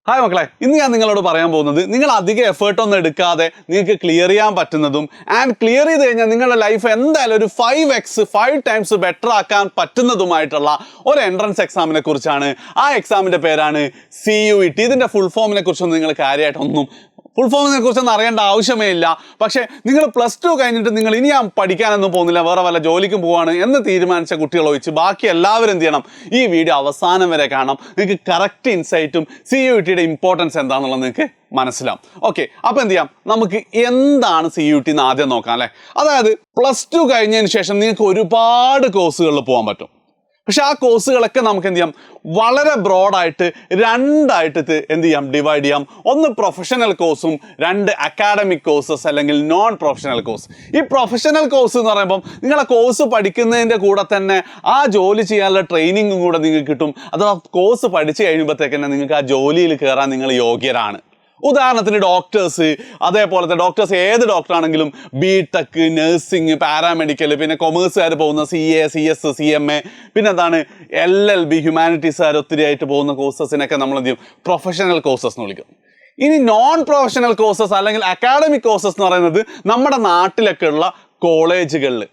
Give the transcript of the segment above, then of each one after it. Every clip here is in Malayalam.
ഹായ് മക്കളെ, ഇന്ന് ഞാൻ നിങ്ങളോട് പറയാൻ പോകുന്നത് നിങ്ങൾ അധികം എഫേർട്ടൊന്നും എടുക്കാതെ നിങ്ങൾക്ക് ക്ലിയർ ചെയ്യാൻ പറ്റുന്നതും ആൻഡ് ക്ലിയർ ചെയ്ത് കഴിഞ്ഞാൽ നിങ്ങളുടെ ലൈഫ് എന്തായാലും ഒരു 5 ടൈംസ് ബെറ്റർ ആക്കാൻ പറ്റുന്നതുമായിട്ടുള്ള ഒരു എൻട്രൻസ് എക്സാമിനെ കുറിച്ചാണ്. ആ എക്സാമിൻ്റെ പേരാണ് CUET. ഇതിൻ്റെ ഫുൾ ഫോമിനെ കുറിച്ചൊന്നും നിങ്ങൾ കാര്യമായിട്ടൊന്നും ഫുൾ ഫോമിനെ കുറിച്ചൊന്നും അറിയേണ്ട ആവശ്യമേ ഇല്ല. പക്ഷേ നിങ്ങൾ +2 കഴിഞ്ഞിട്ട് നിങ്ങൾ ഇനി ഞാൻ പഠിക്കാനൊന്നും പോകുന്നില്ല, വേറെ വല്ല ജോലിക്കും പോവാണ് എന്ന് തീരുമാനിച്ച കുട്ടികൾ ഒഴിച്ച് ബാക്കി എല്ലാവരും എന്ത് ചെയ്യണം, ഈ വീഡിയോ അവസാനം വരെ കാണണം. നിങ്ങൾക്ക് കറക്റ്റ് ഇൻസൈറ്റും CUETയുടെ ഇമ്പോർട്ടൻസ് എന്താണെന്നുള്ളത് നിങ്ങൾക്ക് മനസ്സിലാവും. ഓക്കെ, അപ്പോൾ എന്ത് ചെയ്യാം, നമുക്ക് എന്താണ് CUET എന്ന് ആദ്യം നോക്കാം അല്ലേ. അതായത് +2 കഴിഞ്ഞതിന് ശേഷം നിങ്ങൾക്ക് ഒരുപാട് കോഴ്സുകളിൽ പോകാൻ പറ്റും. പക്ഷെ ആ കോഴ്സുകളൊക്കെ നമുക്ക് എന്ത് ചെയ്യാം, വളരെ ബ്രോഡായിട്ട് രണ്ടായിട്ട് എന്ത് ചെയ്യാം, ഡിവൈഡ് ചെയ്യാം. ഒന്ന് പ്രൊഫഷണൽ കോഴ്സും, 2 അക്കാഡമിക് കോഴ്സസ് അല്ലെങ്കിൽ നോൺ പ്രൊഫഷണൽ കോഴ്സ്. ഈ പ്രൊഫഷണൽ കോഴ്സ് എന്ന് പറയുമ്പം നിങ്ങളെ കോഴ്സ് പഠിക്കുന്നതിൻ്റെ കൂടെ തന്നെ ആ ജോലി ചെയ്യാനുള്ള ട്രെയിനിങ്ങും കൂടെ നിങ്ങൾക്ക് കിട്ടും. അഥവാ കോഴ്സ് പഠിച്ചു കഴിയുമ്പോഴത്തേക്ക് തന്നെ നിങ്ങൾക്ക് ആ ജോലിയിൽ കയറാൻ നിങ്ങൾ യോഗ്യരാണ്. ഉദാഹരണത്തിന് ഡോക്ടേഴ്സ്, അതേപോലത്തെ ഡോക്ടേഴ്സ് ഏത് ഡോക്ടറാണെങ്കിലും BTech, നഴ്സിംഗ്, പാരാമെഡിക്കൽ, പിന്നെ കൊമേഴ്സുകാർ പോകുന്ന CA, CS, CMA, പിന്നെ എന്താണ് LLB, ഹ്യൂമാനിറ്റീസുകാർ ഒത്തിരി ആയിട്ട് പോകുന്ന കോഴ്സസിനൊക്കെ നമ്മൾ എന്ത് ചെയ്യും, പ്രൊഫഷണൽ കോഴ്സസ് എന്ന് വിളിക്കും. ഇനി നോൺ പ്രൊഫഷണൽ കോഴ്സസ് അല്ലെങ്കിൽ അക്കാഡമിക് കോഴ്സസ് എന്ന് പറയുന്നത് നമ്മുടെ നാട്ടിലൊക്കെ ഉള്ള കോളേജുകളിൽ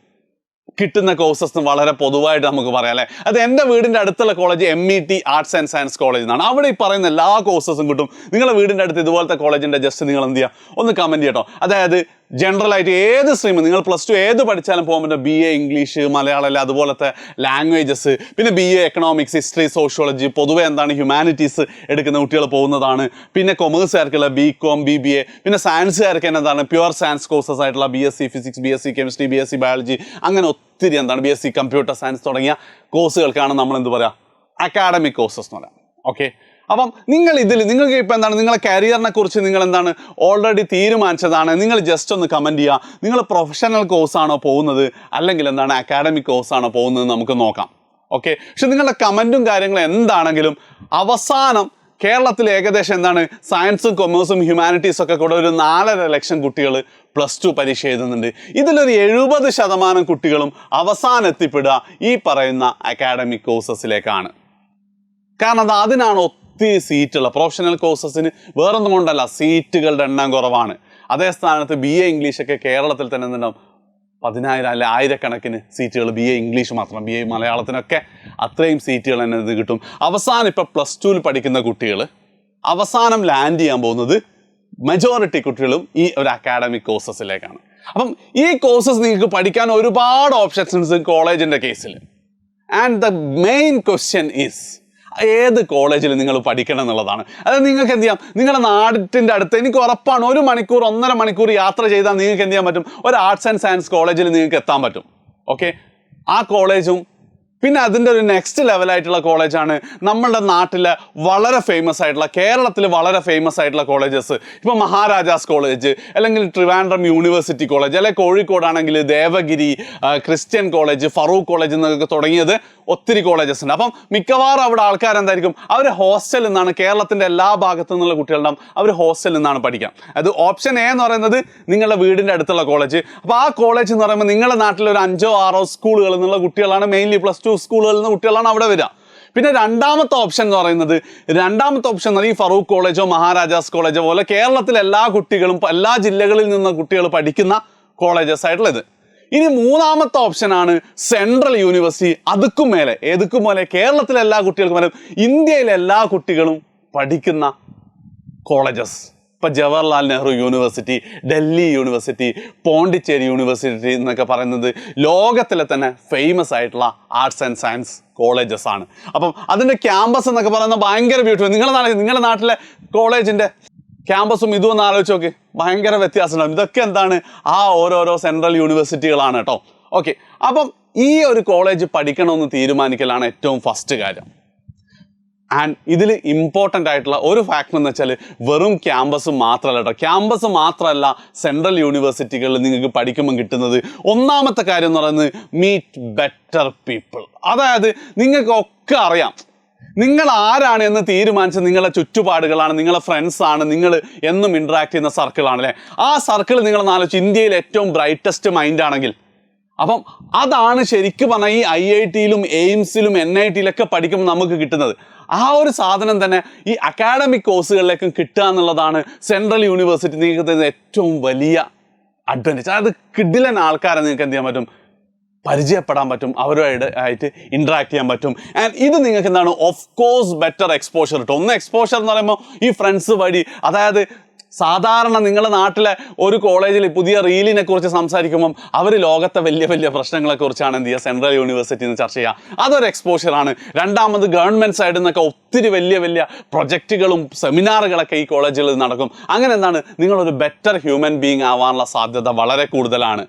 കിട്ടുന്ന കോഴ്സസ് വളരെ പൊതുവായിട്ട് നമുക്ക് പറയാം അല്ലേ. അത് എൻ്റെ വീടിൻ്റെ അടുത്തുള്ള college MET arts and science college എന്നാണ്. അവിടെ ഈ പറയുന്ന എല്ലാ കോഴ്സസും കിട്ടും. നിങ്ങളുടെ വീടിൻ്റെ അടുത്ത് ഇതുപോലത്തെ കോളേജിൻ്റെ ജസ്റ്റ് നിങ്ങൾ എന്ത് ചെയ്യുക, ഒന്ന് കമൻറ്റ് ചെയ്യട്ടോ. അതായത് ജനറലായിട്ട് ഏത് സ്ട്രീം നിങ്ങൾ +2 ഏത് പഠിച്ചാലും പോകാൻ പറ്റും. BA ഇംഗ്ലീഷ്, മലയാളം അല്ല, അതുപോലത്തെ ലാംഗ്വേജസ്, പിന്നെ BA എക്കണോമിക്സ്, ഹിസ്റ്ററി, സോഷ്യോളജി, പൊതുവെ എന്താണ് ഹ്യൂമാനിറ്റീസ് എടുക്കുന്ന കുട്ടികൾ പോകുന്നതാണ്. പിന്നെ കൊമേഴ്സുകാർക്കുള്ള BCom, BBA, പിന്നെ സയൻസുകാർക്ക് എന്താണ് പ്യുവർ സയൻസ് കോഴ്സസ് ആയിട്ടുള്ള BSc physics, BSc chemistry, BSc biology, അങ്ങനെ ഒത്തിരി എന്താണ് BSc കമ്പ്യൂട്ടർ സയൻസ് തുടങ്ങിയ കോഴ്സുകൾക്കാണ് നമ്മൾ എന്ത് പറയുക, അക്കാഡമിക് കോഴ്സസ് എന്ന് പറയാം. ഓക്കെ, അപ്പം നിങ്ങൾക്ക് ഇപ്പോൾ എന്താണ് നിങ്ങളെ കരിയറിനെ കുറിച്ച് നിങ്ങൾ എന്താണ് ഓൾറെഡി തീരുമാനിച്ചതാണ്. നിങ്ങൾ ജസ്റ്റ് ഒന്ന് കമൻറ്റ് ചെയ്യുക, നിങ്ങൾ പ്രൊഫഷണൽ കോഴ്സാണോ പോകുന്നത് അല്ലെങ്കിൽ എന്താണ് അക്കാഡമിക് കോഴ്സാണോ പോകുന്നത് നമുക്ക് നോക്കാം. ഓക്കെ, പക്ഷെ നിങ്ങളുടെ കമൻറ്റും കാര്യങ്ങളും എന്താണെങ്കിലും അവസാനം കേരളത്തിൽ ഏകദേശം എന്താണ് സയൻസും കൊമേഴ്സും ഹ്യൂമാനിറ്റീസും ഒക്കെ കൂടെ ഒരു 4.5 ലക്ഷം കുട്ടികൾ +2 പരീക്ഷ എഴുതുന്നുണ്ട്. ഇതിലൊരു 70% കുട്ടികളും അവസാനം എത്തിപ്പെടുക ഈ പറയുന്ന അക്കാഡമിക് കോഴ്സസിലേക്കാണ്. കാരണം അതിനാണ് ഒത്തിരി സീറ്റുള്ള. പ്രൊഫഷണൽ കോഴ്സസിന് വേറൊന്നും കൊണ്ടല്ല, സീറ്റുകളുടെ എണ്ണം കുറവാണ്. അതേ സ്ഥാനത്ത് BA ഇംഗ്ലീഷൊക്കെ കേരളത്തിൽ തന്നെ എന്തുണ്ടാവും, 10,000 അല്ലെ 1000കണക്കിന് സീറ്റുകൾ BA ഇംഗ്ലീഷ് മാത്രം. BA മലയാളത്തിനൊക്കെ അത്രയും സീറ്റുകൾ തന്നെ ഇത് കിട്ടും. അവസാനം ഇപ്പോൾ +2 പഠിക്കുന്ന കുട്ടികൾ അവസാനം ലാൻഡ് ചെയ്യാൻ പോകുന്നത് മെജോറിറ്റി കുട്ടികളും ഈ ഒരു അക്കാഡമിക് കോഴ്സസിലേക്കാണ്. അപ്പം ഈ കോഴ്സസ് നിങ്ങൾക്ക് പഠിക്കാൻ ഒരുപാട് ഓപ്ഷൻസ് കോളേജിൻ്റെ കേസിൽ. And the main question is ഏത് കോളേജിൽ നിങ്ങൾ പഠിക്കണം എന്നുള്ളതാണ്. അതായത് നിങ്ങൾക്ക് എന്ത് ചെയ്യാം, നിങ്ങളുടെ നാടിൻ്റെ അടുത്ത് എനിക്ക് ഉറപ്പാണ് 1 മണിക്കൂർ 1.5 മണിക്കൂർ യാത്ര ചെയ്താൽ നിങ്ങൾക്ക് എന്ത് ചെയ്യാൻ പറ്റും, ഒരു ആർട്സ് ആൻഡ് സയൻസ് കോളേജിൽ നിങ്ങൾക്ക് എത്താൻ പറ്റും. ഓക്കെ, ആ കോളേജും പിന്നെ അതിൻ്റെ ഒരു നെക്സ്റ്റ് ലെവലായിട്ടുള്ള കോളേജാണ് നമ്മളുടെ നാട്ടിലെ വളരെ ഫേമസ് ആയിട്ടുള്ള, കേരളത്തിൽ വളരെ ഫേമസ് ആയിട്ടുള്ള കോളേജസ്. ഇപ്പോൾ മഹാരാജാസ് കോളേജ്, അല്ലെങ്കിൽ ട്രിവാൻഡ്രം യൂണിവേഴ്സിറ്റി കോളേജ്, അല്ലെങ്കിൽ കോഴിക്കോടാണെങ്കിൽ Devagiri Christian college, Farook college എന്നൊക്കെ തുടങ്ങിയത് ഒത്തിരി കോളേജസ് ഉണ്ട്. അപ്പം മിക്കവാറും അവിടെ ആൾക്കാരെന്തായിരിക്കും, അവർ ഹോസ്റ്റലിൽ നിന്നാണ്, കേരളത്തിൻ്റെ എല്ലാ ഭാഗത്തു നിന്നുള്ള കുട്ടികളുണ്ടാവും, അവർ ഹോസ്റ്റലിൽ നിന്നാണ് പഠിക്കാം. അത് ഓപ്ഷൻ A എന്ന് പറയുന്നത് നിങ്ങളുടെ വീടിൻ്റെ അടുത്തുള്ള കോളേജ്. അപ്പോൾ ആ കോളേജ് എന്ന് പറയുമ്പോൾ നിങ്ങളുടെ നാട്ടിൽ ഒരു 5-6 സ്കൂളുകളിൽ നിന്നുള്ള കുട്ടികളാണ്, മെയിൻലി +2 സ്കൂളുകളിൽ നിന്ന് കുട്ടികളാണ് അവിടെ വരിക. പിന്നെ രണ്ടാമത്തെ ഓപ്ഷൻ എന്ന് പറയുന്നത് ഈ ഫറൂഖ് കോളേജോ മഹാരാജാസ് കോളേജോ പോലെ കേരളത്തിലെ എല്ലാ കുട്ടികളും എല്ലാ ജില്ലകളിൽ നിന്ന് കുട്ടികൾ പഠിക്കുന്ന കോളേജസ് ആയിട്ടുള്ളത്. ഇനി മൂന്നാമത്തെ ഓപ്ഷനാണ് സെൻട്രൽ യൂണിവേഴ്സിറ്റി. ഏതുക്കും മേലെ കേരളത്തിലെ എല്ലാ കുട്ടികൾക്കും മേലെ ഇന്ത്യയിലെ എല്ലാ കുട്ടികളും പഠിക്കുന്ന കോളേജസ്. ഇപ്പോൾ Jawaharlal Nehru university, Delhi university, Pondicherry university എന്നൊക്കെ പറയുന്നത് ലോകത്തിലെ തന്നെ ഫേമസ് ആയിട്ടുള്ള ആർട്സ് ആൻഡ് സയൻസ് കോളേജസ് ആണ്. അപ്പം അതിൻ്റെ ക്യാമ്പസ് എന്നൊക്കെ പറയുന്നത് ഭയങ്കര ബ്യൂട്ടിഫുൾ. നിങ്ങളുടെ നാട്ടിലെ കോളേജിൻ്റെ ക്യാമ്പസും ഇതും ഒന്ന് ആലോചിച്ച് നോക്കി, ഭയങ്കര വ്യത്യാസമുണ്ടാകും. ഇതൊക്കെ എന്താണ്, ആ ഓരോരോ സെൻട്രൽ യൂണിവേഴ്സിറ്റികളാണ് കേട്ടോ. ഓക്കെ, അപ്പം ഈ ഒരു കോളേജ് പഠിക്കണമെന്ന് തീരുമാനിക്കലാണ് ഏറ്റവും ഫസ്റ്റ് കാര്യം. ആൻഡ് ഇതിൽ ഇമ്പോർട്ടൻ്റ് ആയിട്ടുള്ള ഒരു ഫാക്ടർ എന്ന് വെച്ചാൽ വെറും ക്യാമ്പസ് മാത്രമല്ല കേട്ടോ. ക്യാമ്പസ് മാത്രമല്ല സെൻട്രൽ യൂണിവേഴ്സിറ്റികളിൽ നിങ്ങൾക്ക് പഠിക്കുമ്പോൾ കിട്ടുന്നത് ഒന്നാമത്തെ കാര്യം എന്ന് പറയുന്നത് മീറ്റ് ബെറ്റർ പീപ്പിൾ. അതായത് നിങ്ങൾക്കൊക്കെ അറിയാം നിങ്ങൾ ആരാണ് എന്ന് തീരുമാനിച്ച് നിങ്ങളുടെ ചുറ്റുപാടുകളാണ്, നിങ്ങളുടെ ഫ്രണ്ട്സാണ്, നിങ്ങൾ എന്നും ഇൻട്രാക്ട് ചെയ്യുന്ന സർക്കിളാണ് അല്ലേ. ആ സർക്കിൾ നിങ്ങൾ ആലോചിച്ച് ഇന്ത്യയിൽ ഏറ്റവും ബ്രൈറ്റസ്റ്റ് മൈൻഡ് ആണെങ്കിൽ അപ്പം അതാണ് ശരിക്കും പറഞ്ഞാൽ ഈ IIT-യിലും എയിംസിലും NIT-യിലൊക്കെ പഠിക്കുമ്പോൾ നമുക്ക് കിട്ടുന്നത്. ആ ഒരു സാധനം തന്നെ ഈ അക്കാഡമിക് കോഴ്സുകളിലേക്കും കിട്ടുക എന്നുള്ളതാണ് സെൻട്രൽ യൂണിവേഴ്സിറ്റി നിങ്ങൾക്ക് തരുന്ന ഏറ്റവും വലിയ അഡ്വാൻറ്റേജ്. അതായത് കിഡിലൻ ആൾക്കാരെ നിങ്ങൾക്ക് എന്ത് ചെയ്യാൻ പറ്റും, പരിചയപ്പെടാൻ പറ്റും, അവരുമായിട്ട് ഇൻട്രാക്ട് ചെയ്യാൻ പറ്റും. ആൻഡ് ഇത് നിങ്ങൾക്ക് എന്താണ്, ഓഫ് കോഴ്സ് ബെറ്റർ എക്സ്പോഷർ കിട്ടും. ഒന്ന് എക്സ്പോഷർ എന്ന് പറയുമ്പോൾ ഈ ഫ്രണ്ട്സ് വഴി, അതായത് സാധാരണ നിങ്ങളുടെ നാട്ടിലെ ഒരു കോളേജിൽ പുതിയ റീലിനെ കുറിച്ച് സംസാരിക്കുമ്പം അവർ ലോകത്തെ വലിയ വലിയ പ്രശ്നങ്ങളെക്കുറിച്ചാണ് എന്ത് ചെയ്യുക, സെൻട്രൽ യൂണിവേഴ്സിറ്റിയിൽ നിന്ന് ചർച്ച ചെയ്യുക. അതൊരു എക്സ്പോഷറാണ്. രണ്ടാമത് ഗവൺമെൻറ് സൈഡിൽ നിന്നൊക്കെ ഒത്തിരി വലിയ വലിയ പ്രൊജക്റ്റുകളും സെമിനാറുകളൊക്കെ ഈ കോളേജുകളിൽ നടക്കും. അങ്ങനെ എന്താണ്, നിങ്ങളൊരു ബെറ്റർ ഹ്യൂമൻ ബീയിങ് ആവാനുള്ള സാധ്യത വളരെ കൂടുതലാണ്.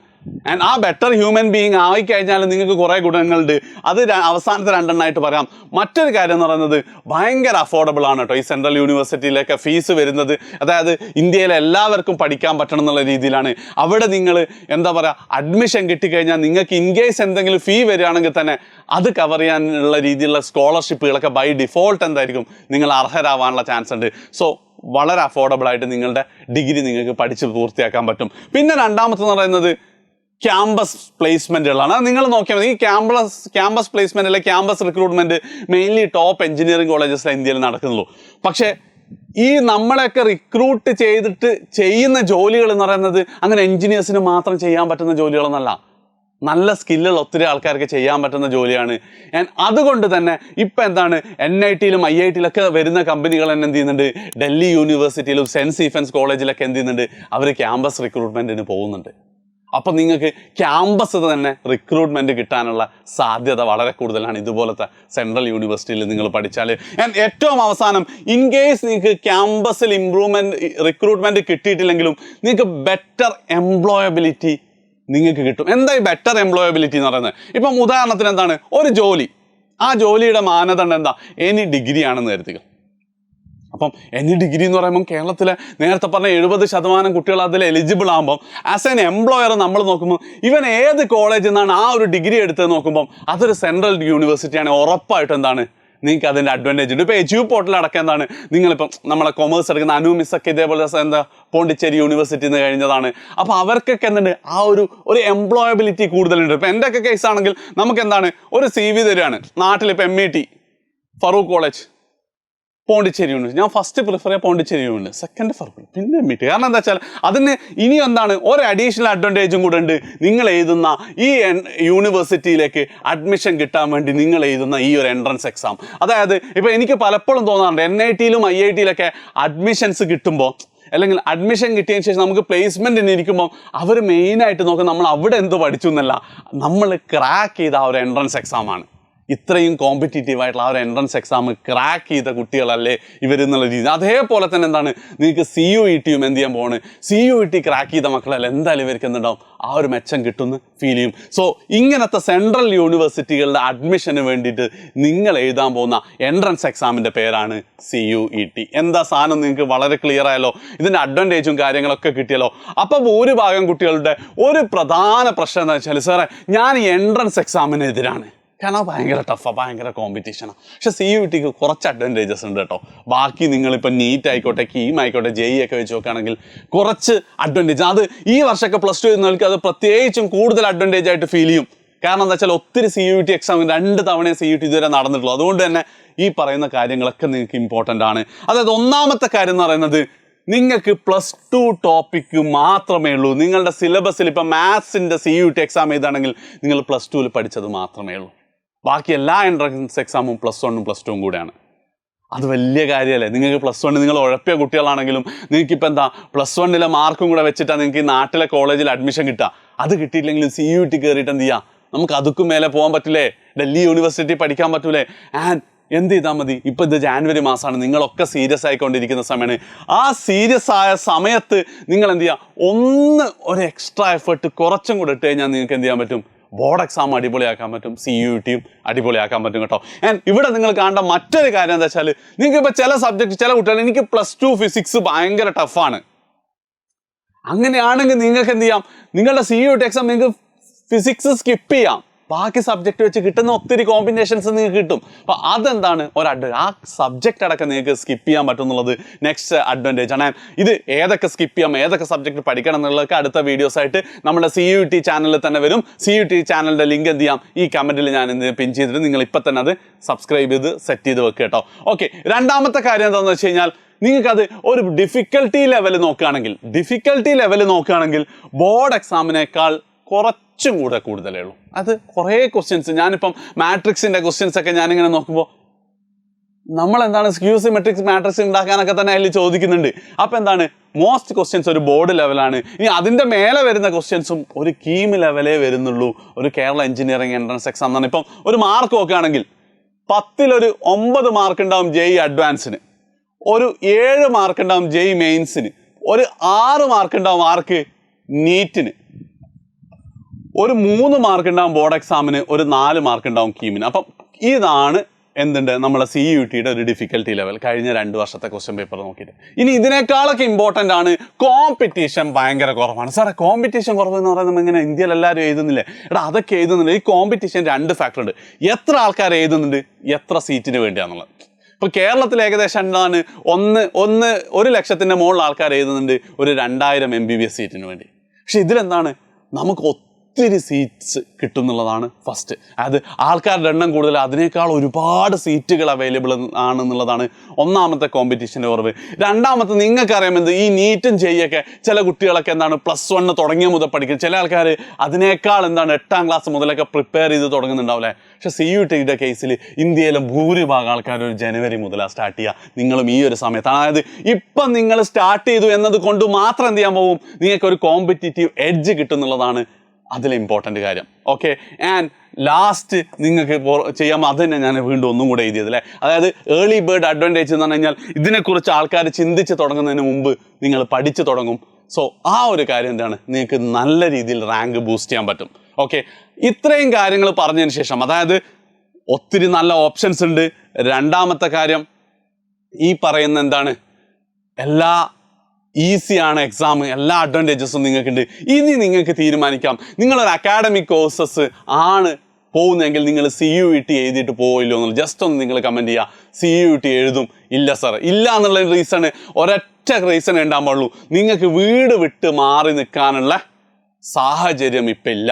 ആൻഡ് ആ ബെറ്റർ ഹ്യൂമൻ ബീയിങ് ആയിക്കഴിഞ്ഞാൽ നിങ്ങൾക്ക് കുറേ ഗുണങ്ങളുണ്ട്. അത് അവസാനത്തെ രണ്ടെണ്ണമായിട്ട് പറയാം. മറ്റൊരു കാര്യം എന്ന് പറയുന്നത് ഭയങ്കര അഫോർഡബിൾ ആണ് കേട്ടോ. ഈ സെൻട്രൽ യൂണിവേഴ്സിറ്റിയിലൊക്കെ ഫീസ് വരുന്നത്, അതായത് ഇന്ത്യയിലെ എല്ലാവർക്കും പഠിക്കാൻ പറ്റണം എന്നുള്ള രീതിയിലാണ്. അവിടെ നിങ്ങൾ എന്താ പറയുക, അഡ്മിഷൻ കിട്ടിക്കഴിഞ്ഞാൽ നിങ്ങൾക്ക് ഇൻ കേസ് എന്തെങ്കിലും ഫീ വരികയാണെങ്കിൽ തന്നെ അത് കവർ ചെയ്യാനുള്ള രീതിയിലുള്ള സ്കോളർഷിപ്പുകളൊക്കെ ബൈ ഡിഫോൾട്ട് എന്തായിരിക്കും, നിങ്ങൾ അർഹരാവാനുള്ള ചാൻസ് ഉണ്ട്. സോ വളരെ അഫോർഡബിളായിട്ട് നിങ്ങളുടെ ഡിഗ്രി നിങ്ങൾക്ക് പഠിച്ച് പൂർത്തിയാക്കാൻ പറ്റും. പിന്നെ രണ്ടാമത്തെന്ന് പറയുന്നത് ക്യാമ്പസ് പ്ലേസ്മെൻറ്റുകളാണ്. നിങ്ങൾ നോക്കിയാൽ മതി, ഈ ക്യാമ്പസ് പ്ലേസ്മെൻറ്റ് അല്ലെങ്കിൽ campus recruitment mainly top engineering കോളേജസിലെ ഇന്ത്യയിൽ നടക്കുന്നുള്ളൂ. പക്ഷേ ഈ നമ്മളെയൊക്കെ റിക്രൂട്ട് ചെയ്തിട്ട് ചെയ്യുന്ന ജോലികൾ എന്ന് പറയുന്നത് അങ്ങനെ എഞ്ചിനീയേഴ്സിന് മാത്രം ചെയ്യാൻ പറ്റുന്ന ജോലികളൊന്നല്ല. നല്ല സ്കില്ലുള്ള ഒത്തിരി ആൾക്കാർക്ക് ചെയ്യാൻ പറ്റുന്ന ജോലിയാണ്. അതുകൊണ്ട് തന്നെ ഇപ്പം എന്താണ്, NIT-യിലും IIT-യിലൊക്കെ വരുന്ന കമ്പനികൾ തന്നെ എന്ത് ചെയ്യുന്നുണ്ട്, ഡൽഹി യൂണിവേഴ്സിറ്റിയിലും സെൻറ്റ് സ്റ്റീഫൻസ് കോളേജിലൊക്കെ എന്ത് ചെയ്യുന്നുണ്ട്, അവർ ക്യാമ്പസ് റിക്രൂട്ട്മെൻറ്റിന് പോകുന്നുണ്ട്. അപ്പം നിങ്ങൾക്ക് ക്യാമ്പസ് തന്നെ റിക്രൂട്ട്മെൻറ്റ് കിട്ടാനുള്ള സാധ്യത വളരെ കൂടുതലാണ് ഇതുപോലത്തെ സെൻട്രൽ യൂണിവേഴ്സിറ്റിയിൽ നിങ്ങൾ പഠിച്ചാൽ. ഏറ്റവും അവസാനം ഇൻ കേസ് നിങ്ങൾക്ക് ക്യാമ്പസിൽ റിക്രൂട്ട്മെൻറ്റ് കിട്ടിയിട്ടില്ലെങ്കിലും നിങ്ങൾക്ക് ബെറ്റർ എംപ്ലോയബിലിറ്റി നിങ്ങൾക്ക് കിട്ടും. എന്താ ഈ ബെറ്റർ എംപ്ലോയബിലിറ്റി എന്ന് പറയുന്നത്? ഇപ്പം ഉദാഹരണത്തിന് എന്താണ്, ഒരു ജോലി, ആ ജോലിയുടെ മാനദണ്ഡം എന്താ, എനി ഡിഗ്രി ആണെന്ന് കരുതുക. അപ്പം എനി ഡിഗ്രി എന്ന് പറയുമ്പം കേരളത്തിലെ നേരത്തെ പറഞ്ഞ 70% കുട്ടികൾ അതിൽ എലിജിബിൾ ആകുമ്പം ആസ് എൻ എംപ്ലോയർ നമ്മൾ നോക്കുമ്പോൾ ഇവൻ ഏത് കോളേജിൽ നിന്നാണ് ആ ഒരു ഡിഗ്രി എടുത്തത് നോക്കുമ്പം അതൊരു സെൻട്രൽ യൂണിവേഴ്സിറ്റിയാണ്. ഉറപ്പായിട്ടും എന്താണ്, നിങ്ങൾക്ക് അതിൻ്റെ അഡ്വാൻറ്റേജ് ഉണ്ട്. ഇപ്പോൾ എജ്യൂ പോർട്ടലടക്കം എന്താണ്, നിങ്ങളിപ്പം നമ്മളെ കൊമേഴ്സ് എടുക്കുന്ന അനുമിസൊക്കെ ഇതേപോലെ എന്താ പോണ്ടിച്ചേരി യൂണിവേഴ്സിറ്റിയിൽ നിന്ന് കഴിഞ്ഞതാണ്. അപ്പോൾ അവർക്കൊക്കെ എന്തുണ്ട്, ആ ഒരു എംപ്ലോയബിലിറ്റി കൂടുതലുണ്ട്. ഇപ്പോൾ എൻ്റെയൊക്കെ കേസ് ആണെങ്കിൽ നമുക്ക് എന്താണ്, ഒരു CV തരികയാണ് നാട്ടിലിപ്പോൾ MET Farook college Pondicherry university, ഞാൻ ഫസ്റ്റ് പ്രിഫർ ചെയ്യുക പോണ്ടിച്ചേരി യൂണിവേഴ്സിറ്റി, സെക്കൻഡ് ഫറൂഖ്, പിന്നെ MET. കാരണം എന്താ വെച്ചാൽ അതിന് ഇനി എന്താണ്, ഒരു അഡീഷണൽ അഡ്വാൻറ്റേജും കൂടെ ഉണ്ട്. നിങ്ങൾ എഴുതുന്ന ഈ യൂണിവേഴ്സിറ്റിയിലേക്ക് അഡ്മിഷൻ കിട്ടാൻ വേണ്ടി നിങ്ങൾ എഴുതുന്ന ഈ ഒരു എൻട്രൻസ് എക്സാം. അതായത് ഇപ്പോൾ എനിക്ക് പലപ്പോഴും തോന്നാറുണ്ട് NIT-യിലും IIT-യിലൊക്കെ അഡ്മിഷൻസ് കിട്ടുമ്പോൾ, അല്ലെങ്കിൽ അഡ്മിഷൻ കിട്ടിയതിന് ശേഷം നമുക്ക് പ്ലേസ്മെൻറ്റിന് ഇരിക്കുമ്പോൾ അവർ മെയിനായിട്ട് നോക്കുക നമ്മൾ അവിടെ എന്ത് പഠിച്ചു എന്നല്ല, നമ്മൾ ക്രാക്ക് ചെയ്ത ആ ഒരു എൻട്രൻസ് എക്സാമാണ്. ഇത്രയും കോമ്പറ്റീറ്റീവായിട്ടുള്ള ആ ഒരു എൻട്രൻസ് എക്സാം ക്രാക്ക് ചെയ്ത കുട്ടികളല്ലേ ഇവരെന്നുള്ള രീതി. അതേപോലെ തന്നെ എന്താണ്, നിങ്ങൾക്ക് CUET-യും എന്ത് ചെയ്യാൻ പോവാണ്, CUET ക്രാക്ക് ചെയ്ത മക്കളല്ല എന്തായാലും ഇവർക്ക് എന്തുണ്ടാവും, ആ ഒരു മെച്ചം കിട്ടുമെന്ന് ഫീൽ ചെയ്യും. സോ ഇങ്ങനത്തെ സെൻട്രൽ യൂണിവേഴ്സിറ്റികളുടെ അഡ്മിഷന് വേണ്ടിയിട്ട് നിങ്ങൾ എഴുതാൻ പോകുന്ന എൻട്രൻസ് എക്സാമിൻ്റെ പേരാണ് CUET. എന്താ സാധനം നിങ്ങൾക്ക് വളരെ ക്ലിയർ ആയല്ലോ, ഇതിൻ്റെ അഡ്വാൻറ്റേജും കാര്യങ്ങളൊക്കെ കിട്ടിയല്ലോ. അപ്പോൾ ഭൂരിഭാഗം കുട്ടികളുടെ ഒരു പ്രധാന പ്രശ്നം എന്താ വെച്ചാൽ, സാറേ ഞാൻ ഈ എൻട്രൻസ് എക്സാമിനെതിരാണ്, കാരണം ഭയങ്കര ടഫാണ്, ഭയങ്കര കോമ്പറ്റീഷനാണ്. പക്ഷേ CUET-ക്ക് കുറച്ച് അഡ്വാൻറ്റേജസ് ഉണ്ട് കേട്ടോ. ബാക്കി നിങ്ങളിപ്പോൾ NEET ആയിക്കോട്ടെ, കീം ആയിക്കോട്ടെ, JEE ഒക്കെ വെച്ച് നോക്കുകയാണെങ്കിൽ കുറച്ച് അഡ്വാൻറ്റേജ്, അത് ഈ വർഷമൊക്കെ +2 ചെയ്യുന്നവർക്ക് അത് പ്രത്യേകിച്ചും കൂടുതൽ അഡ്വാൻറ്റേജ് ആയിട്ട് ഫീൽ ചെയ്യും. കാരണം എന്താ വെച്ചാൽ ഒത്തിരി CUET എക്സാം 2 തവണയും CUET ഇതുവരെ നടന്നിട്ടുള്ളൂ. അതുകൊണ്ട് തന്നെ ഈ പറയുന്ന കാര്യങ്ങളൊക്കെ നിങ്ങൾക്ക് ഇമ്പോർട്ടൻ്റ് ആണ്. അതായത് ഒന്നാമത്തെ കാര്യം എന്ന് പറയുന്നത്, നിങ്ങൾക്ക് +2 ടോപ്പിക്ക് മാത്രമേ ഉള്ളൂ. നിങ്ങളുടെ സിലബസിൽ ഇപ്പോൾ മാത്സിൻ്റെ CUET എക്സാം എഴുതുകയാണെങ്കിൽ നിങ്ങൾ +2-ൽ പഠിച്ചത് മാത്രമേ ഉള്ളൂ. ബാക്കി എല്ലാ എൻട്രൻസ് എക്സാമും +1ഉം +2ഉം കൂടെയാണ്. അത് വലിയ കാര്യമല്ലേ. നിങ്ങൾക്ക് +1 നിങ്ങൾ ഉഴപ്പിയ കുട്ടികളാണെങ്കിലും നിങ്ങൾക്കിപ്പോൾ എന്താ +1-ലെ മാർക്കും കൂടെ വെച്ചിട്ടാണ് നിങ്ങൾക്ക് ഈ നാട്ടിലെ കോളേജിൽ അഡ്മിഷൻ കിട്ടുക. അത് കിട്ടിയില്ലെങ്കിലും CUET കയറിയിട്ട് എന്ത് ചെയ്യുക, നമുക്ക് അതുക്കും മേലെ പോകാൻ പറ്റില്ലേ, ഡൽഹി യൂണിവേഴ്സിറ്റി പഠിക്കാൻ പറ്റൂലേ. ആൻഡ് എന്ത് ചെയ്താൽ മതി, ഇപ്പോൾ ഇത് ജാനുവരി മാസമാണ്, നിങ്ങളൊക്കെ സീരിയസ് ആയിക്കൊണ്ടിരിക്കുന്ന സമയമാണ്. ആ സീരിയസ് ആയ സമയത്ത് നിങ്ങൾ എന്ത് ചെയ്യുക, ഒരു എക്സ്ട്രാ എഫേർട്ട് കുറച്ചും കൂടെ ഇട്ട് കഴിഞ്ഞാൽ നിങ്ങൾക്ക് എന്ത് ചെയ്യാൻ പറ്റും, ബോർഡ് എക്സാം അടിപൊളിയാക്കാൻ പറ്റും, CUET-യും അടിപൊളിയാക്കാൻ പറ്റും കേട്ടോ. ആൻഡ് ഇവിടെ നിങ്ങൾ കാണേണ്ട മറ്റൊരു കാര്യം എന്താ വെച്ചാൽ, നിങ്ങൾക്ക് ഇപ്പോൾ ചില സബ്ജക്റ്റ് ചില കുട്ടികൾ എനിക്ക് +2 ഫിസിക്സ് ഭയങ്കര ടഫാണ്, അങ്ങനെയാണെങ്കിൽ നിങ്ങൾക്ക് എന്ത് ചെയ്യാം, നിങ്ങളുടെ CUET എക്സാം നിങ്ങൾക്ക് ഫിസിക്സ് സ്കിപ്പ് ചെയ്യാം. ബാക്കി സബ്ജക്റ്റ് വെച്ച് കിട്ടുന്ന ഒത്തിരി കോമ്പിനേഷൻസ് നിങ്ങൾക്ക് കിട്ടും. അപ്പോൾ അതെന്താണ് ആ സബ്ജക്റ്റ് അടക്കം നിങ്ങൾക്ക് സ്കിപ്പ് ചെയ്യാൻ പറ്റും എന്നുള്ളത് നെക്സ്റ്റ് അഡ്വാൻറ്റേജ് ആണ്. ഇത് ഏതൊക്കെ സ്കിപ്പ് ചെയ്യാം, ഏതൊക്കെ സബ്ജക്റ്റ് പഠിക്കണം എന്നുള്ളതൊക്കെ അടുത്ത വീഡിയോസ് ആയിട്ട് നമ്മുടെ CUET ചാനലിൽ തന്നെ വരും. CUET ചാനലിൻ്റെ ലിങ്ക് എന്ത് ചെയ്യാം, ഈ കമൻറ്റിൽ ഞാൻ പിൻ ചെയ്തിട്ട് നിങ്ങൾ ഇപ്പം തന്നെ അത് സബ്സ്ക്രൈബ് ചെയ്ത് സെറ്റ് ചെയ്ത് വെക്കുക കേട്ടോ. ഓക്കെ, രണ്ടാമത്തെ കാര്യം എന്താണെന്ന് വെച്ച് കഴിഞ്ഞാൽ നിങ്ങൾക്കത് ഒരു ഡിഫിക്കൽട്ടി ലെവൽ നോക്കുകയാണെങ്കിൽ ബോർഡ് എക്സാമിനേക്കാൾ കുറച്ചും കൂടെ കൂടുതലേ ഉള്ളൂ. അത് കുറേ ക്വസ്റ്റ്യൻസ്, ഞാനിപ്പം മാട്രിക്സിൻ്റെ ക്വസ്റ്റ്യൻസ് ഒക്കെ ഞാനിങ്ങനെ നോക്കുമ്പോൾ നമ്മളെന്താണ് സ്ക്യൂസിമെട്രിക്സ് മാട്രിക്സ് ഉണ്ടാക്കാനൊക്കെ തന്നെ അതിൽ ചോദിക്കുന്നുണ്ട്. അപ്പം എന്താണ്, മോസ്റ്റ് ക്വസ്റ്റ്യൻസ് ഒരു ബോർഡ് ലെവലാണ്. ഇനി അതിൻ്റെ മേലെ വരുന്ന ക്വസ്റ്റ്യൻസും ഒരു കീം ലെവലേ വരുന്നുള്ളൂ. ഒരു കേരള എഞ്ചിനീയറിംഗ് എൻട്രൻസ് എക്സാം എന്നാണ്. ഇപ്പം ഒരു മാർക്ക് നോക്കുകയാണെങ്കിൽ 10 9 മാർക്ക് ഉണ്ടാവും JEE അഡ്വാൻസിന്, ഒരു 7 മാർക്ക് ഉണ്ടാവും JEE മെയിൻസിന്, ഒരു 6 മാർക്ക് ഉണ്ടാവും ആർക്ക് നീറ്റിന്, ഒരു 3 മാർക്ക് ഉണ്ടാവും ബോർഡ് എക്സാമിന്, ഒരു 4 മാർക്ക് ഉണ്ടാവും കീമിന്. അപ്പം ഇതാണ് എന്തുണ്ട് നമ്മളെ CUETയുടെ ഒരു ഡിഫിക്കൽട്ടി ലെവൽ കഴിഞ്ഞ 2 വർഷത്തെ ക്വസ്റ്റ്യൻ പേപ്പർ നോക്കിയിട്ട്. ഇനി ഇതിനേക്കാളൊക്കെ ഇമ്പോർട്ടൻ്റ് ആണ് കോമ്പറ്റീഷൻ ഭയങ്കര കുറവാണ്. സാറേ കോമ്പറ്റീഷൻ കുറവെന്ന് പറയുന്നത് ഇങ്ങനെ ഇന്ത്യയിൽ എല്ലാവരും എഴുതുന്നില്ലേ? അതൊക്കെ എഴുതുന്നില്ല. ഈ കോമ്പറ്റീഷൻ 2 ഫാക്ടർ ഉണ്ട്. എത്ര ആൾക്കാർ എഴുതുന്നുണ്ട്, എത്ര സീറ്റിന് വേണ്ടിയാണെന്നുള്ളത്. ഇപ്പോൾ കേരളത്തിൽ ഏകദേശം എന്താണ് 1 ലക്ഷത്തിൻ്റെ മുകളിൽ ആൾക്കാർ എഴുതുന്നുണ്ട് ഒരു 2000 MBBS സീറ്റിന് വേണ്ടി. പക്ഷെ ഇതിലെന്താണ്, നമുക്ക് ഒത്തിരി സീറ്റ്സ് കിട്ടും എന്നുള്ളതാണ് ഫസ്റ്റ്. അത് ആൾക്കാരുടെ എണ്ണം കൂടുതൽ, അതിനേക്കാൾ ഒരുപാട് സീറ്റുകൾ അവൈലബിൾ ആണെന്നുള്ളതാണ് ഒന്നാമത്തെ കോമ്പറ്റീഷൻ്റെ കുറവ്. രണ്ടാമത്തെ നിങ്ങൾക്കറിയാമെന്ത്, ഈ നീറ്റും JEE ചില കുട്ടികളൊക്കെ എന്താണ് +1 തുടങ്ങിയ മുതൽ പഠിക്കും. ചില ആൾക്കാർ അതിനേക്കാൾ എന്താണ് 8ാം ക്ലാസ് മുതലൊക്കെ പ്രിപ്പയർ ചെയ്ത് തുടങ്ങുന്നുണ്ടാവില്ലേ. പക്ഷേ CUETയുടെ കേസിൽ ഇന്ത്യയിലെ ഭൂരിഭാഗം ആൾക്കാർ ഒരു ജനുവരി മുതലാണ് സ്റ്റാർട്ട് ചെയ്യുക. നിങ്ങളും ഈ ഒരു സമയത്താണ്, അതായത് ഇപ്പം നിങ്ങൾ സ്റ്റാർട്ട് ചെയ്തു എന്നത് കൊണ്ട് മാത്രം എന്ത് ചെയ്യാൻ പോകും, നിങ്ങൾക്കൊരു കോമ്പറ്റീറ്റീവ് എഡ്ജ് കിട്ടും എന്നുള്ളതാണ് അതിൽ ഇമ്പോർട്ടൻ്റ് കാര്യം. ഓക്കെ, ആൻഡ് ലാസ്റ്റ് നിങ്ങൾക്ക് ചെയ്യാൻ അത് തന്നെ ഞാൻ വീണ്ടും ഒന്നും കൂടെ എഴുതിയത് അല്ലേ. അതായത് ഏർലി ബേർഡ് അഡ്വാൻറ്റേജ് എന്ന് പറഞ്ഞു കഴിഞ്ഞാൽ ഇതിനെക്കുറിച്ച് ആൾക്കാർ ചിന്തിച്ച് തുടങ്ങുന്നതിന് മുമ്പ് നിങ്ങൾ പഠിച്ചു തുടങ്ങും. സോ ആ ഒരു കാര്യം എന്താണ്, നിങ്ങൾക്ക് നല്ല രീതിയിൽ റാങ്ക് ബൂസ്റ്റ് ചെയ്യാൻ പറ്റും. ഓക്കെ, ഇത്രയും കാര്യങ്ങൾ പറഞ്ഞതിന് ശേഷം, അതായത് ഒത്തിരി നല്ല ഓപ്ഷൻസ് ഉണ്ട്. രണ്ടാമത്തെ കാര്യം ഈ പറയുന്ന എന്താണ്, എല്ലാ ഈസിയാണ് എക്സാം, എല്ലാ അഡ്വാൻറ്റേജസും നിങ്ങൾക്കുണ്ട്. ഇനി നിങ്ങൾക്ക് തീരുമാനിക്കാം നിങ്ങളൊരു അക്കാഡമിക് കോഴ്സസ് ആണ് പോകുന്നതെങ്കിൽ നിങ്ങൾ CUET എഴുതിയിട്ട് പോയില്ലോ എന്നുള്ളത്. ജസ്റ്റ് ഒന്ന് നിങ്ങൾ കമൻറ്റ് ചെയ്യുക, CUET എഴുതും. ഇല്ല സാർ, ഇല്ല എന്നുള്ള ഒരൊറ്റ റീസൺ ഉണ്ടാകാൻ പാടുള്ളൂ, നിങ്ങൾക്ക് വീട് വിട്ട് മാറി നിൽക്കാനുള്ള സാഹചര്യം ഇപ്പം ഇല്ല.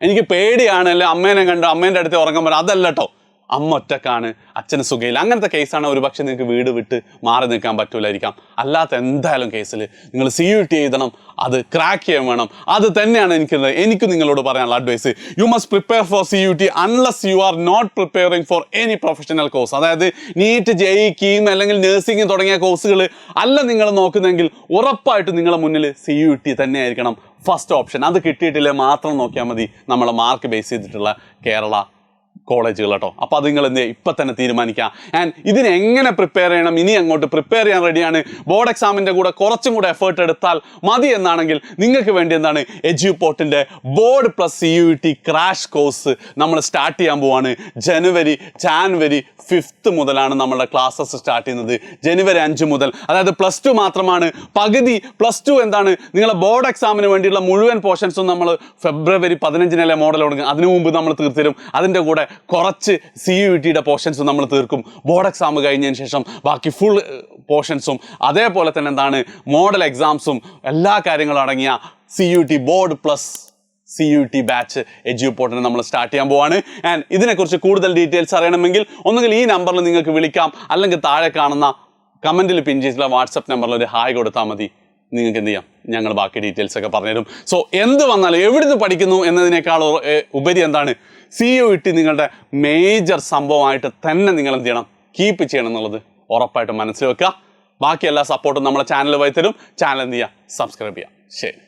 എനിക്ക് പേടിയാണ്, അല്ലെ അമ്മേനെ കണ്ട് അമ്മേൻ്റെ അടുത്ത് ഉറങ്ങാൻ പറ്റും, അതല്ല കേട്ടോ. അമ്മ ഒറ്റക്കാണ്, അച്ഛന് സുഖയില്ല, അങ്ങനത്തെ കേസാണ് ഒരുപക്ഷെ നിങ്ങൾക്ക് വീട് വിട്ട് മാറി നിൽക്കാൻ പറ്റൂലായിരിക്കാം. അല്ലാത്ത എന്തായാലും കേസിൽ നിങ്ങൾ CUET എഴുതണം, അത് ക്രാക്ക് ചെയ്യാൻ വേണം. അത് തന്നെയാണ് എനിക്ക് നിങ്ങളോട് പറയാനുള്ള advice. You must prepare for CUET unless you are not preparing for any professional course. അതായത് നീറ്റ്, JEE, കീം അല്ലെങ്കിൽ നഴ്സിംഗ് തുടങ്ങിയ കോഴ്സുകൾ അല്ല നിങ്ങൾ നോക്കുന്നെങ്കിൽ ഉറപ്പായിട്ടും നിങ്ങളുടെ മുന്നിൽ CUET തന്നെയായിരിക്കണം ഫസ്റ്റ് ഓപ്ഷൻ. അത് കിട്ടിയിട്ടില്ലേ മാത്രം നോക്കിയാൽ മതി നമ്മളെ മാർക്ക് ബേസ് ചെയ്തിട്ടുള്ള കേരള കോളേജുകൾ കേട്ടോ. അപ്പോൾ അത് നിങ്ങൾ എന്ത് ഇപ്പം തന്നെ തീരുമാനിക്കാം. ആൻഡ് ഇതിനെങ്ങനെ പ്രിപ്പയർ ചെയ്യണം, ഇനി അങ്ങോട്ട് പ്രിപ്പയർ ചെയ്യാൻ റെഡിയാണ്. ബോർഡ് എക്സാമിൻ്റെ കൂടെ കുറച്ചും കൂടെ എഫേർട്ട് എടുത്താൽ മതി എന്നാണെങ്കിൽ നിങ്ങൾക്ക് വേണ്ടി എന്താണ് എഡ്യൂപോർട്ടിൻ്റെ board plus CUET crash course നമ്മൾ സ്റ്റാർട്ട് ചെയ്യാൻ പോവാണ്. ജനുവരി 5 മുതലാണ് നമ്മളുടെ ക്ലാസ്സസ് സ്റ്റാർട്ട് ചെയ്യുന്നത്. ജനുവരി 5 മുതൽ, അതായത് +2 മാത്രമാണ്. പകുതി +2 എന്താണ് നിങ്ങളെ ബോർഡ് എക്സാമിന് വേണ്ടിയുള്ള മുഴുവൻ പോർഷൻസും നമ്മൾ ഫെബ്രുവരി 15 മോഡൽ തുടങ്ങും. അതിനു മുമ്പ് നമ്മൾ തീർത്തരും. അതിൻ്റെ കൂടെ കുറച്ച് CUETയുടെ പോർഷൻസും നമ്മൾ തീർക്കും. ബോർഡ് എക്സാം കഴിഞ്ഞതിന് ശേഷം ബാക്കി ഫുൾ പോർഷൻസും അതേപോലെ തന്നെ എന്താണ് മോഡൽ എക്സാംസും എല്ലാ കാര്യങ്ങളും അടങ്ങിയ CUET board plus CUET batch എഡ്യൂപോർട്ടിന് നമ്മൾ സ്റ്റാർട്ട് ചെയ്യാൻ പോവാണ്. ആൻഡ് ഇതിനെക്കുറിച്ച് കൂടുതൽ ഡീറ്റെയിൽസ് അറിയണമെങ്കിൽ ഒന്നുകിൽ ഈ നമ്പറിൽ നിങ്ങൾക്ക് വിളിക്കാം, അല്ലെങ്കിൽ താഴെ കാണുന്ന കമൻറ്റിൽ പിൻ ചെയ്തിട്ടുള്ള വാട്സപ്പ് നമ്പറിൽ ഒരു ഹായ് കൊടുത്താൽ മതി. നിങ്ങൾക്ക് എന്ത് ചെയ്യാം, ഞങ്ങൾ ബാക്കി ഡീറ്റെയിൽസ് ഒക്കെ പറഞ്ഞുതരും. സോ എന്ത് വന്നാലും എവിടുന്ന് പഠിക്കുന്നു എന്നതിനേക്കാൾ ഉപരി എന്താണ് CUET നിങ്ങളുടെ മേജർ സംഭവമായിട്ട് തന്നെ നിങ്ങൾ എന്ത് ചെയ്യണം, കീപ്പ് ചെയ്യണം എന്നുള്ളത് ഉറപ്പായിട്ടും മനസ്സിൽ വെക്കുക. ബാക്കി എല്ലാ സപ്പോർട്ടും നമ്മളെ ചാനൽ വഴി തരും. ചാനൽ എന്ത് ചെയ്യുക, സബ്സ്ക്രൈബ് ചെയ്യുക. ശരി.